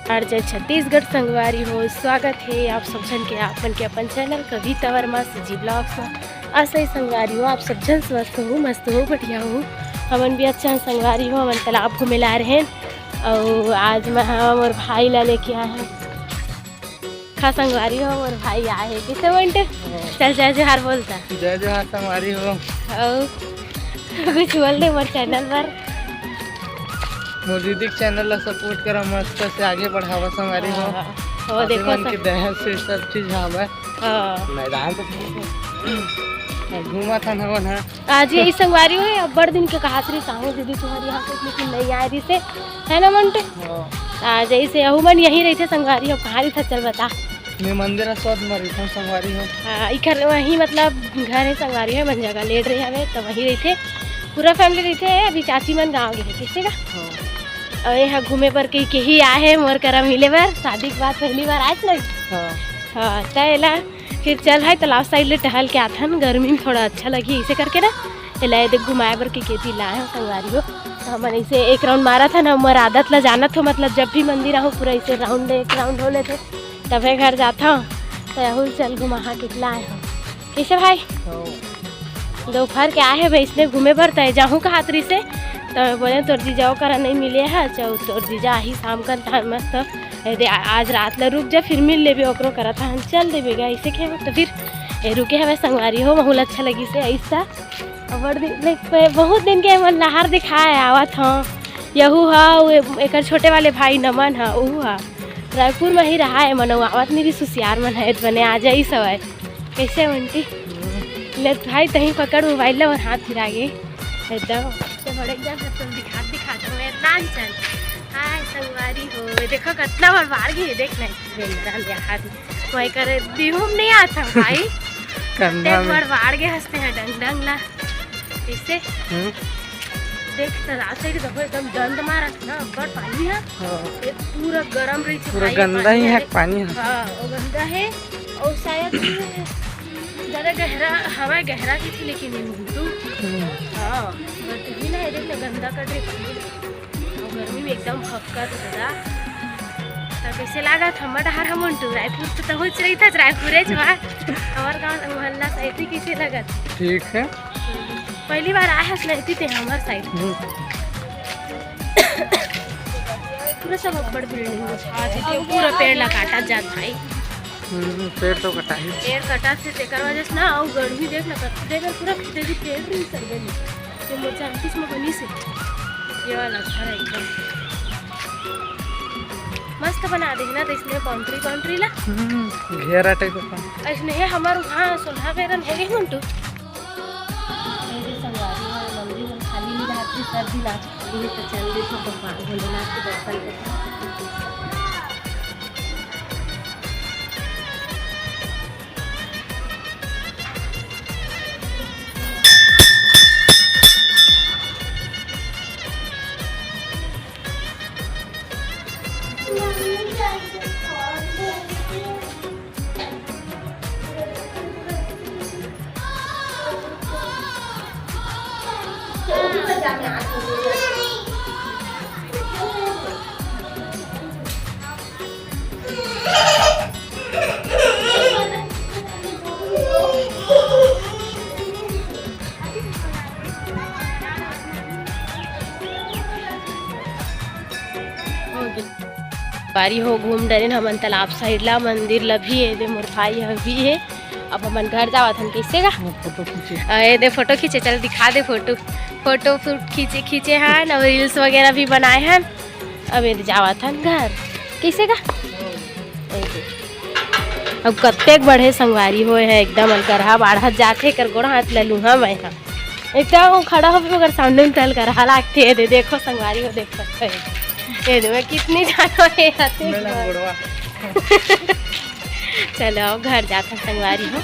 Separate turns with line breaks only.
जय छत्तीसगढ़ संगवारी हो। स्वागत है आप सब जन के आपन के अपन चैनल कविता वर्मा जी ब्लॉग्स में। ऐसे ही संगवारी हो आप सब जन स्वस्थ हो, मस्त हो, बढ़िया हो। हमन भी अच्छा संगवारी हो। हमन तालाब घूमे ला रहे हैं और आज मैं हम और भाई ला लेके आए हैं। खा संगवारी हो और भाई आए हैं किसे बंटे चल जय जोहार बोलता
जय जोहार संगवारी हो।
कुछ बोल दे मोर चैनल पर
मोर दीदी चैनल ला सपोर्ट करा, मस्त से आगे बढ़ावा संगवारी हो।
हो देखो
के दहल से सब चीज हवे। मैदान तो घूमा था नवन है
आज ये संगवारी हो। अब बड़ दिन के कहा थी साहू दीदी तुम्हारी यहाँ पे लेकिन नहीं आ रही से है ना मंटे। आज ऐसे अहू मन यहीं रही थे संगवारी हो। कहाँ रही था चल बता।
मैं मंदिर स्वाद में रही हूँ संगवारी हो।
हाँ इधर वहीं मतलब घर है संगवारी है मन जगह लेट रहे हमें तो वहीं रही थे। पूरा फैमिली रही थे। अभी चाची मन गाँव गए किसी का और यहाँ घूमे पर कहीं ही आए हैं मोर करा मिले बार शादी के बाद पहली बार आए थे। हाँ तला फिर चल है तालाब साइड ले टहल के आता है। गर्मी में थोड़ा अच्छा लगी इसे करके ना एला देख घुमाए बर के खेती लाए हो संगवारी हो। तो हम ऐसे एक राउंड मारा था ना मोर आदत ला जाना था मतलब जब भी मंदिर आहूँ पूरा ऐसे राउंड एक राउंड हो लेते तभी घर जाता हूँ। तो राहुल चल घुमा के लाए हो कैसे भाई। दोपहर के आए हैं भाई इसलिए घूमे पर तय जाऊँ कहा तरी से तो बोले तोर जीजा करा नहीं मिले है चौ तोर जीजा ही शाम का था मस्त आज रात ला रुक जा फिर मिल लेबे ओकरो करा था हम चल देवेगा ऐसे के तो फिर रुके हमें संगवारी हो महूल अच्छा लगी से ऐसा बहुत दिन के मन नहर दिखाए आवत हाँ यहू हाँ एक छोटे वाले भाई नमन हाँ वह हाँ रायपुर में ही रहा है मन आवत नहीं सुसियार मन है बने आ जाई सवाई कैसे बंटी ले भाई तहीं पकड़ मोबाइल और हाथ फिरा गए एकदम दिखा चल हाय संगवारी हो। देखो कितना बार गई देखना वही करे बिहूम नहीं आता भाई बार गए हंसते हैं डंग डंग ला ऐसे देख रात से देखो एकदम गंद मारा था ना बड़ पानी है पूरा गरम रही थी
पूरा गंदा ही है पानी।
हाँ वो गंदा है और शायद ज़्यादा गहरा हवा गहरा की थी लेकिन हाँ भी ना देख गंदा कर रही पानी और गर्मी में एकदम हक्का था। तो कैसे लगा था मडहार हम रायपुर तो पहुँच रही था रायपुर हमारे गाँव मोहल्ला साइड कैसे लगा
ठीक है
पहली बार आया नहीं थे हमारे साइड पूरा सब बड़ बिल्डिंग पूरा पेड़ ला काटा जात भाई।
पेड़ तो कटा ही
पेड़ कटा से तेकर वजह से ना और गर्मी देख ना देखकर पूरा देखी पेड़ नहीं सर गई ये मोचा किस में बनी से ये वाला घर एकदम मस्त बना दे ना तो इसमें बाउंड्री ला
घेरा टाइप का
इसमें है हमारे वहाँ सोलहा बेरन है गई मुंटू खाली नहीं रहती सर्दी लाच खाली तो चल रही तो भगवान भोलेनाथ के दर्शन करते। बारी हो घूम डरे हमन तालाब साइड ला मंदिर ला भी है दे मोर भाई भी है। अब हमन घर जावत हन कैसे का
फोटो खींचे
दे फोटो खींचे चल दिखा दे फोटो खींचे हैं और रील्स वगैरह भी बनाए हैं। अब ये जावत हन घर कैसे का अब कत्तेक बढ़े संगवारी हो है एकदम अलगरहा बाढ़त जाते कर गोड़ हाथ ले लूँगा मैं एकदम खड़ा हो अगर सामने में तल कर लागते दे देखो संगवारी हो देख सकते हैं ये दो कितनी जानो है चलो घर जाता संगवारी हो।